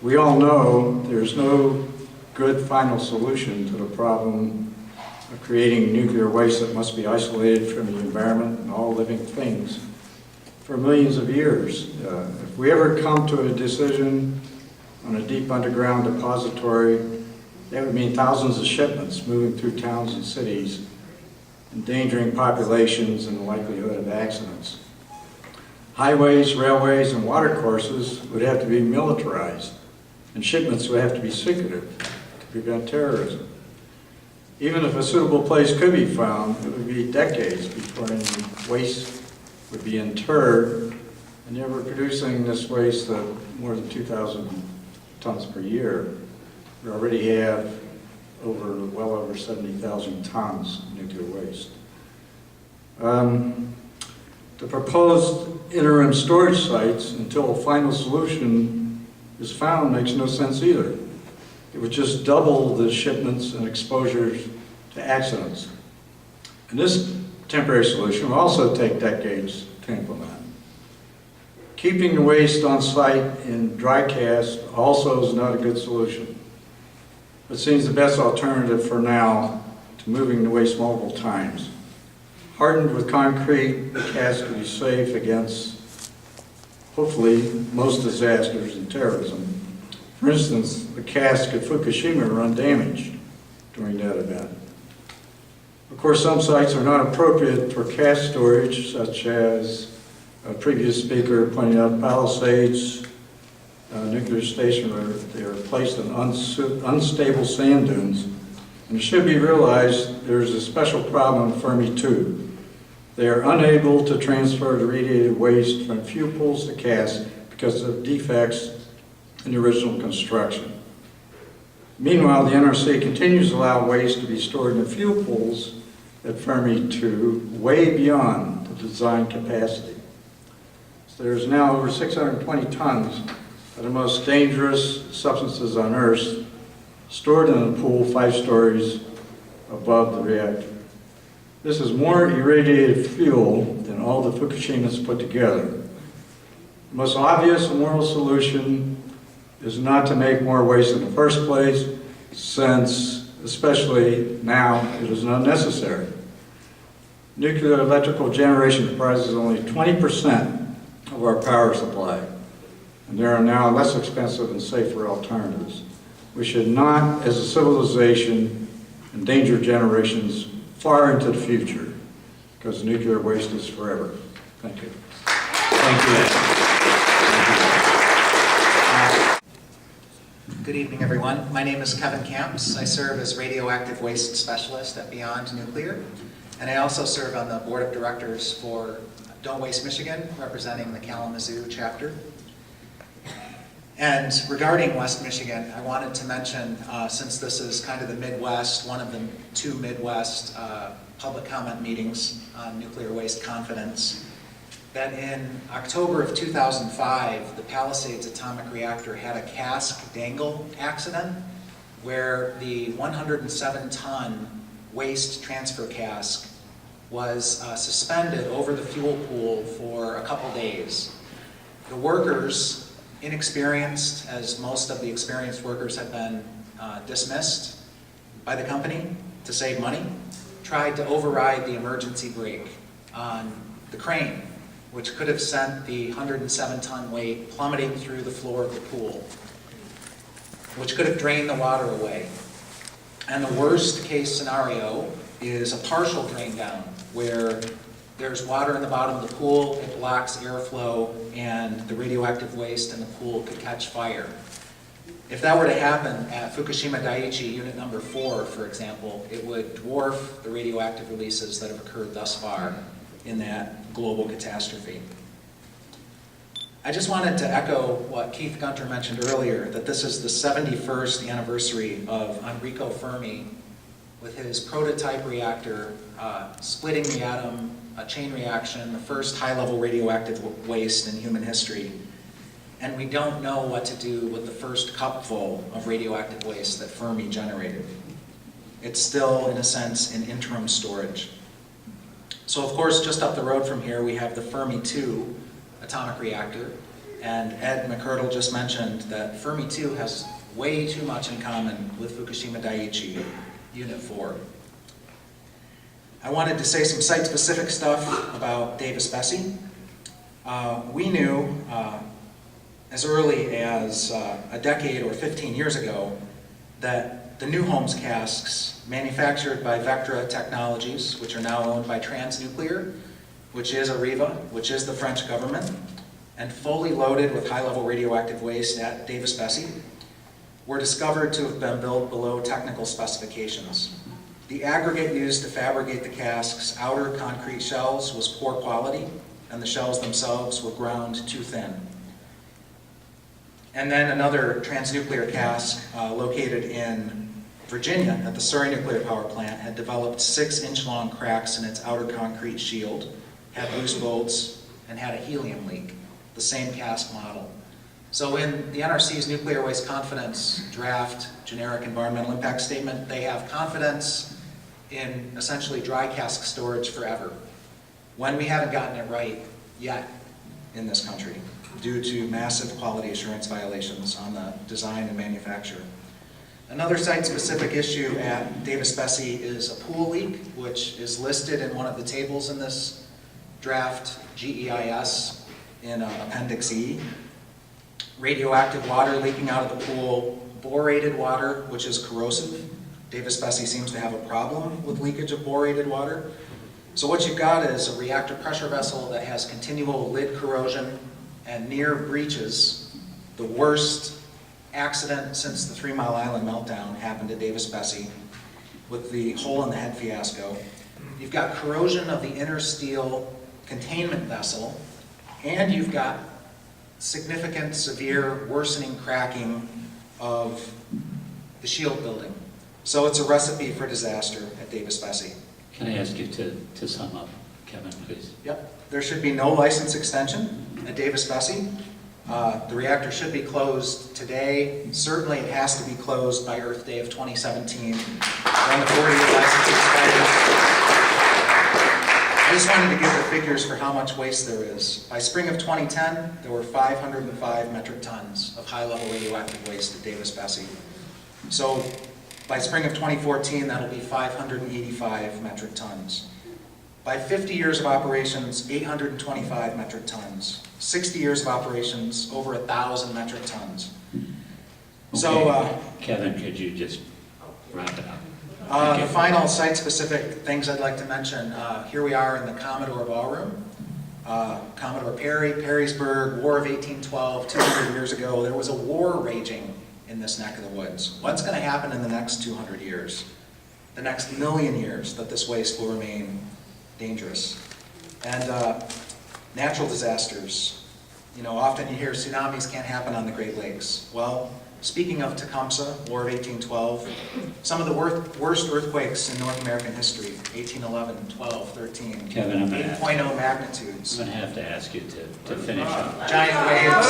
We all know there's no good final solution to the problem of creating nuclear waste that must be isolated from the environment and all living things for millions of years. If we ever come to a decision on a deep underground depository, that would mean thousands of shipments moving through towns and cities, endangering populations and the likelihood of accidents. Highways, railways, and water courses would have to be militarized, and shipments would have to be secretive to prevent terrorism. Even if a suitable place could be found, it would be decades before any waste would be interred, and yet we're producing this waste at more than 2,000 tons per year. We already have well over 70,000 tons of nuclear waste. The proposed interim storage sites until a final solution is found makes no sense either. It would just double the shipments and exposures to accidents. And this temporary solution will also take decades to implement. Keeping the waste on site in dry cast also is not a good solution. It seems the best alternative for now to moving the waste multiple times. Hardened with concrete, the cast could be safe against, hopefully, most disasters and terrorism. For instance, the cask at Fukushima run damaged during that event. Of course, some sites are not appropriate for cask storage, such as a previous speaker pointed out, Palisades nuclear station, where they are placed in unstable sand dunes. And it should be realized there's a special problem in Fermi 2. They are unable to transfer the radiated waste from fuel pools to casks because of defects in the original construction. Meanwhile, the NRC continues to allow waste to be stored in the fuel pools at Fermi 2 way beyond the design capacity. So there's now over 620 tons of the most dangerous substances on Earth stored in a pool 5 stories above the reactor. This is more irradiated fuel than all the Fukushimas put together. The most obvious and moral solution is not to make more waste in the first place, since, especially now, it is not necessary. Nuclear electrical generation comprises only 20% of our power supply, and there are now less expensive and safer alternatives. We should not, as a civilization, endanger generations far into the future, because nuclear waste is forever. Thank you. Thank you. Good evening, everyone. My name is Kevin Camps. I serve as radioactive waste specialist at Beyond Nuclear, and I also serve on the board of directors for Don't Waste Michigan, representing the Kalamazoo chapter. And regarding West Michigan, I wanted to mention, since this is kind of the Midwest, one of the 2 Midwest public comment meetings on nuclear waste confidence, that in October of 2005, the Palisades atomic reactor had a cask dangle accident where the 107-ton waste transfer cask was suspended over the fuel pool for a couple days. The workers, inexperienced, as most of the experienced workers had been dismissed by the company to save money, tried to override the emergency brake on the crane, which could have sent the 107-ton weight plummeting through the floor of the pool, which could have drained the water away. And the worst case scenario is a partial drain down, where there's water in the bottom of the pool, it blocks airflow, and the radioactive waste in the pool could catch fire. If that were to happen at Fukushima Daiichi Unit Number 4, for example, it would dwarf the radioactive releases that have occurred thus far in that global catastrophe. I just wanted to echo what Keith Gunter mentioned earlier, that this is the 71st anniversary of Enrico Fermi with his prototype reactor splitting the atom, a chain reaction, the first high-level radioactive waste in human history. And we don't know what to do with the first cupful of radioactive waste that Fermi generated. It's still, in a sense, in interim storage. So of course, just up the road from here, we have the Fermi 2 atomic reactor. And Ed McCurdle just mentioned that Fermi 2 has way too much in common with Fukushima Daiichi Unit 4. I wanted to say some site-specific stuff about Davis-Besse. We knew as early as a decade or 15 years ago that the New Homes casks manufactured by Vectra Technologies, which are now owned by Transnuclear, which is Areva, which is the French government, and fully loaded with high-level radioactive waste at Davis-Besse, were discovered to have been built below technical specifications. The aggregate used to fabricate the casks' outer concrete shells was poor quality, and the shells themselves were ground too thin. And then another Transnuclear cask located in Virginia at the Surrey Nuclear Power Plant had developed 6-inch-long cracks in its outer concrete shield, had loose bolts, and had a helium leak, the same cask model. So in the NRC's Nuclear Waste Confidence Draft Generic Environmental Impact Statement, they have confidence in essentially dry cask storage forever, when we haven't gotten it right yet in this country due to massive quality assurance violations on the design and manufacture. Another site-specific issue at Davis-Besse is a pool leak, which is listed in one of the tables in this draft GEIS in Appendix E. Radioactive water leaking out of the pool, borated water, which is corrosive. Davis-Besse seems to have a problem with leakage of borated water. So what you've got is a reactor pressure vessel that has continual lid corrosion and near breaches. The worst accident since the 3 Mile Island meltdown happened at Davis-Besse with the hole in the head fiasco. You've got corrosion of the inner steel containment vessel, and you've got significant, severe, worsening cracking of the shield building. So it's a recipe for disaster at Davis-Besse. Can I ask you to sum up, Kevin, please? Yep. There should be no license extension at Davis-Besse. The reactor should be closed today. Certainly it has to be closed by Earth Day of 2017, when the 4-year license expires. I just wanted to give the figures for how much waste there is. By spring of 2010, there were 505 metric tons of high-level radioactive waste at Davis-Besse. So by spring of 2014, that'll be 585 metric tons. By 50 years of operations, 825 metric tons. 60 years of operations, over 1,000 metric tons. Okay. So, Kevin, could you just wrap it up? the final site-specific things I'd like to mention, here we are in the Commodore Ballroom. Commodore Perry, Perrysburg, War of 1812, 200 years ago. There was a war raging in this neck of the woods. What's going to happen in the next 200 years? The next 1,000,000 years that this waste will remain dangerous. And natural disasters. You know, often you hear tsunamis can't happen on the Great Lakes. Well, speaking of Tecumseh, War of 1812, some of the worst earthquakes in North American history, 1811, 12, 13, Kevin, I'm 8.0 magnitudes. going to have to ask you to finish up. Giant waves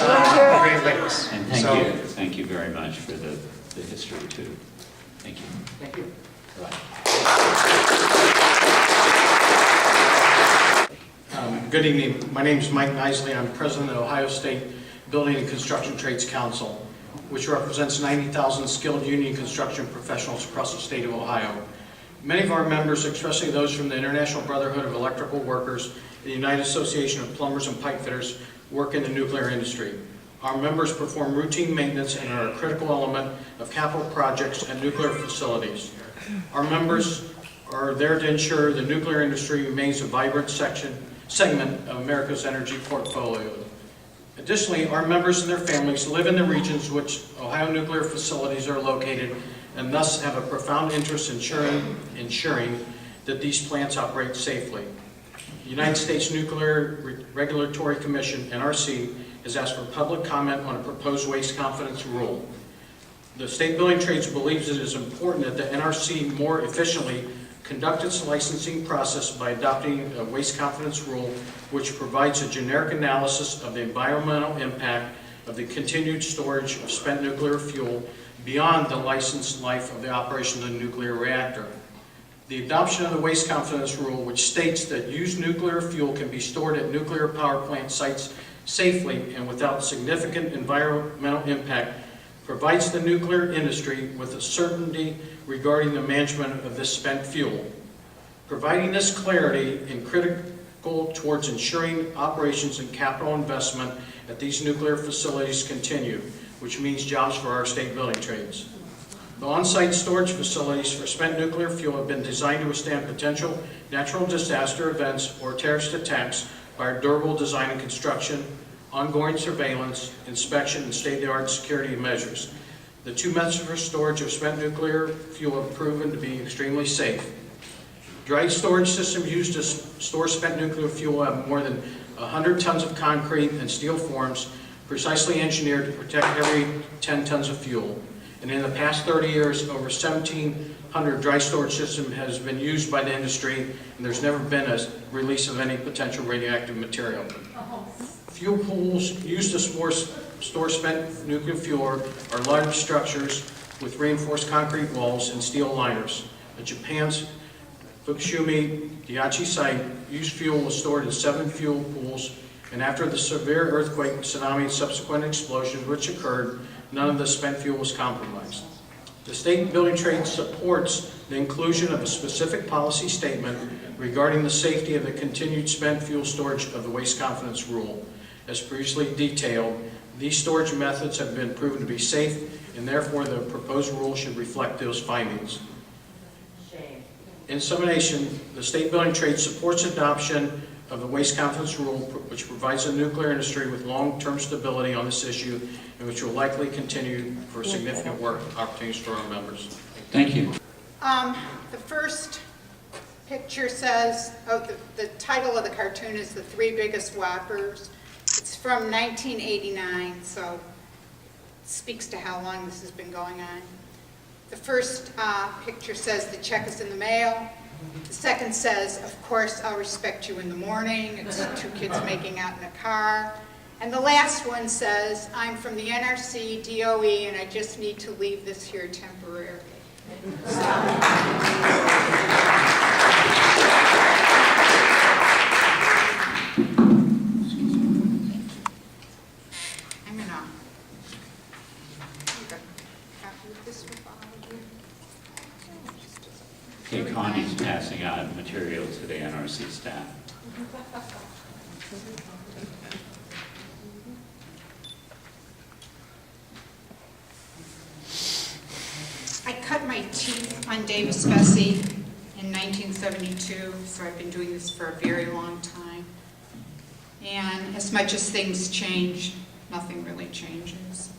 on the Great Lakes. And thank you very much for the history too. Thank you. Thank you. Bye. Good evening. My name is Mike Nisley. I'm president of the Ohio State Building and Construction Trades Council, which represents 90,000 skilled union construction professionals across the state of Ohio. Many of our members, especially those from the International Brotherhood of Electrical Workers and the United Association of Plumbers and Pipe Fitters, work in the nuclear industry. Our members perform routine maintenance and are a critical element of capital projects at nuclear facilities. Our members are there to ensure the nuclear industry remains a vibrant segment of America's energy portfolio. Additionally, our members and their families live in the regions which Ohio nuclear facilities are located and thus have a profound interest in ensuring that these plants operate safely. The United States Nuclear Regulatory Commission, NRC, has asked for public comment on a proposed waste confidence rule. The State Building Trades believes it is important that the NRC more efficiently conduct its licensing process by adopting a waste confidence rule which provides a generic analysis of the environmental impact of the continued storage of spent nuclear fuel beyond the licensed life of the operation of the nuclear reactor. The adoption of the waste confidence rule, which states that used nuclear fuel can be stored at nuclear power plant sites safely and without significant environmental impact, provides the nuclear industry with a certainty regarding the management of this spent fuel. Providing this clarity is critical towards ensuring operations and capital investment at these nuclear facilities continue, which means jobs for our state building trades. The on-site storage facilities for spent nuclear fuel have been designed to withstand potential natural disaster events or terrorist attacks by our durable design and construction, ongoing surveillance, inspection, and state-of-the-art security measures. The two methods for storage of spent nuclear fuel have proven to be extremely safe. Dry storage systems used to store spent nuclear fuel have more than 100 tons of concrete and steel forms precisely engineered to protect every 10 tons of fuel. And in the past 30 years, over 1,700 dry storage systems has been used by the industry, and there's never been a release of any potential radioactive material. Fuel pools used to store spent nuclear fuel are large structures with reinforced concrete walls and steel liners. At Japan's Fukushima Daiichi site, used fuel was stored in 7 fuel pools, and after the severe earthquake, tsunami, and subsequent explosions which occurred, none of the spent fuel was compromised. The State Building Trade supports the inclusion of a specific policy statement regarding the safety of the continued spent fuel storage of the Waste Confidence Rule. As previously detailed, these storage methods have been proven to be safe, and therefore the proposed rule should reflect those findings. In summation, the State Building Trade supports adoption of the Waste Confidence Rule, which provides the nuclear industry with long-term stability on this issue, and which will likely continue for significant work opportunities for our members. Thank you. The first picture says, the title of the cartoon is The Three Biggest Whoppers. It's from 1989, so it speaks to how long this has been going on. The first picture says the check is in the mail. The second says, of course, I'll respect you in the morning. It's 2 kids making out in a car. And the last one says, I'm from the NRC, DOE, and I just need to leave this here temporarily. I'm gonna copy this with all of you. Okay, Connie's passing out material to the NRC staff. I cut my teeth on Davis Bessie in 1972, so I've been doing this for a very long time. And as much as things change, nothing really changes.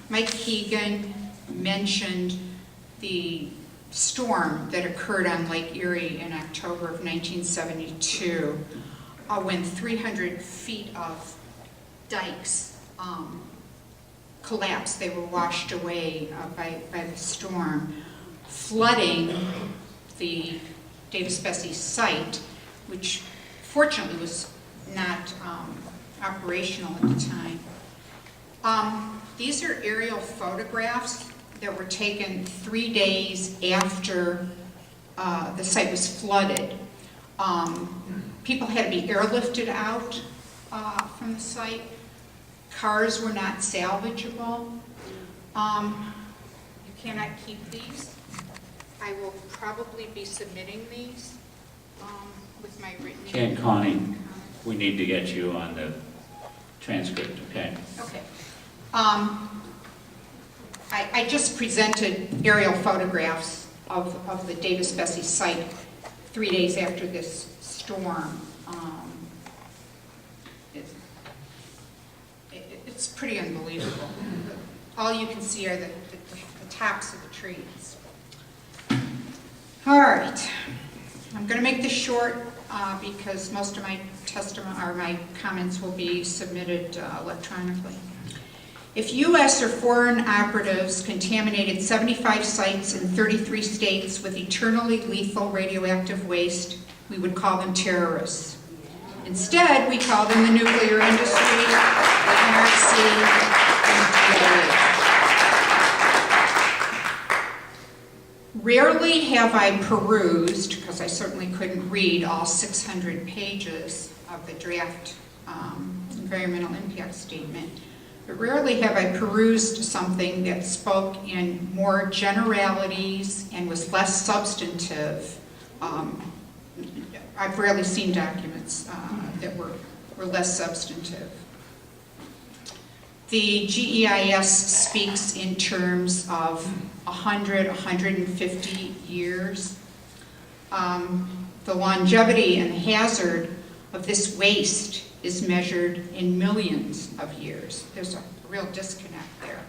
Mike Keegan mentioned the storm that occurred on Lake Erie in October of 1972, when 300 feet of dikes collapsed. They were washed away by the storm, flooding the Davis Bessie site, which fortunately was not operational at the time. These are aerial photographs that were taken 3 days after the site was flooded. People had to be airlifted out from the site. Cars were not salvageable. You cannot keep these. I will probably be submitting these with my written. Okay, Connie, we need to get you on the transcript, okay? Okay. I just presented aerial photographs of the Davis Bessie site 3 days after this storm. It's pretty unbelievable. All you can see are the tops of the trees. All right. I'm going to make this short because most of my testimony or my comments will be submitted electronically. If U.S. or foreign operatives contaminated 75 sites in 33 states with eternally lethal radioactive waste, we would call them terrorists. Instead, we call them the nuclear industry, the NRC, and DOE. Rarely have I perused, because I certainly couldn't read all 600 pages of the draft environmental impact statement, but rarely have I perused something that spoke in more generalities and was less substantive. I've rarely seen documents that were less substantive. The GEIS speaks in terms of 100, 150 years. The longevity and hazard of this waste is measured in millions of years. There's a real disconnect there.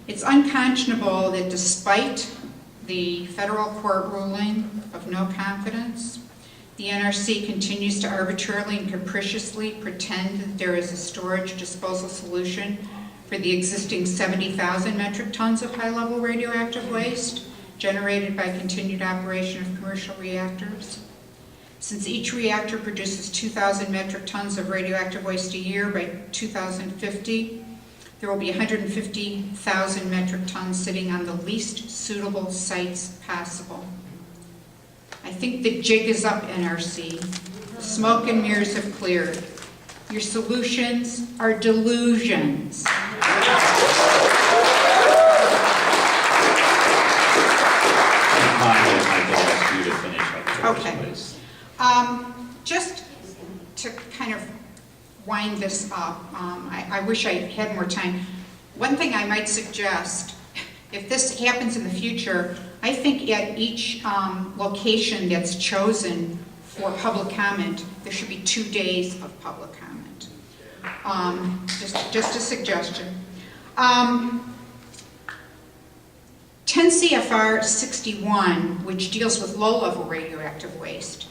It's unconscionable that despite the federal court ruling of no confidence, the NRC continues to arbitrarily and capriciously pretend that there is a storage disposal solution for the existing 70,000 metric tons of high-level radioactive waste generated by continued operation of commercial reactors. Since each reactor produces 2,000 metric tons of radioactive waste a year, by 2050, there will be 150,000 metric tons sitting on the least suitable sites possible. I think the jig is up, NRC. Smoke and mirrors have cleared. Your solutions are delusions. Okay. Just to kind of wind this up, I wish I had more time. One thing I might suggest, if this happens in the future, I think at each location that's chosen for public comment, there should be 2 days of public comment. Just a suggestion. 10 CFR 61, which deals with low-level radioactive waste,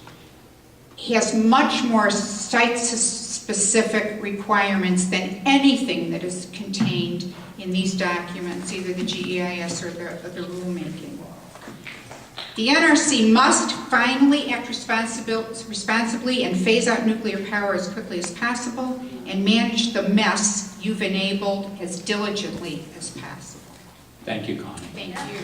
has much more site-specific requirements than anything that is contained in these documents, either the GEIS or the rulemaking. The NRC must finally act responsibly and phase out nuclear power as quickly as possible and manage the mess you've enabled as diligently as possible. Thank you, Connie. Thank you.